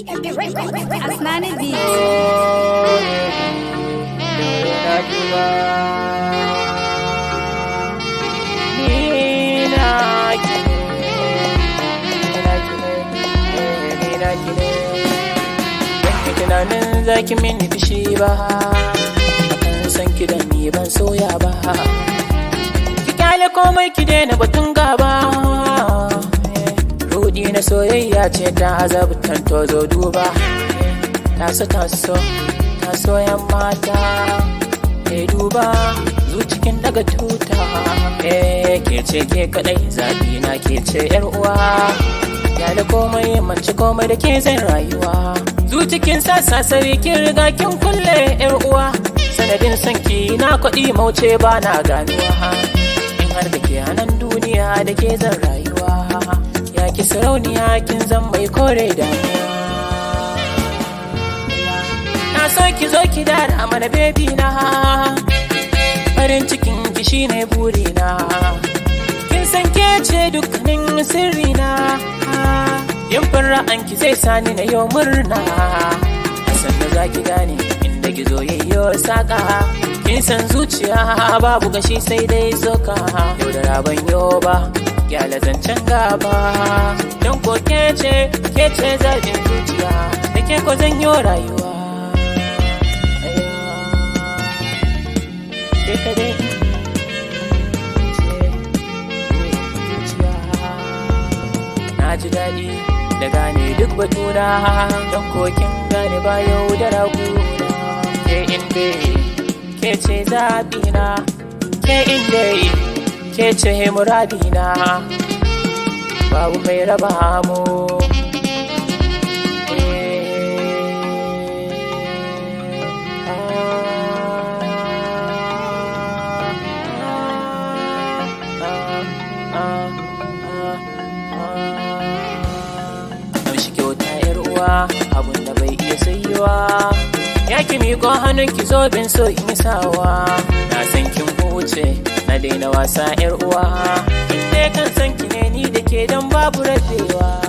Asmani Beats. Tunanin zaki mini fishi ba, akan san ki da ni ban soya ba. Ki kyale komai ki daina batun gaba. Rudi na soyayya ce ta azabtan tozo duba. Taso yan mata, duba zucikin daga tuta. Ke ce ke kadai zabi na ke ce yar uwa. Kyale komai manci komai da ke zan rayuwa. Zucikin sassa sari kin riga kin kulle yar uwa. Sanadin sanki na kwaɗi mauce ba na ganuwa. In har da ke nan duniya da ke zan rayuwa. Ya ki sarauniya kin zan mai kore damuwa. Na so ki zo ki dara mana baby na. Farin cikin ki shine burina. Kin san ke ce dukkanin sirri na. Yin fara'anki zai sani na yau murna. Hasan da zaki gane inda gizo yayyo saka. Kin san zuciya babu gashi sai dai soka. Yau da raban yau ba gyala zancen gaba. Don ko ke ce zaɓin zuciya. Da ke ko zan yi rayuwa. Ke kadai na ji daɗi da gane duk batuna. Don kokin gane ba yau da raguna. Ke inda ke ce zaɓina. Ke inda ke ce muradina. Babu mai raba mu. Abun da bai iya sayuwa. Ya ki miƙo hannun ki zo bin so in yi sawa. Na san kin huce na daina wasa yar uwa. Inda kan san ki ne ni da ke dan babu rabewa.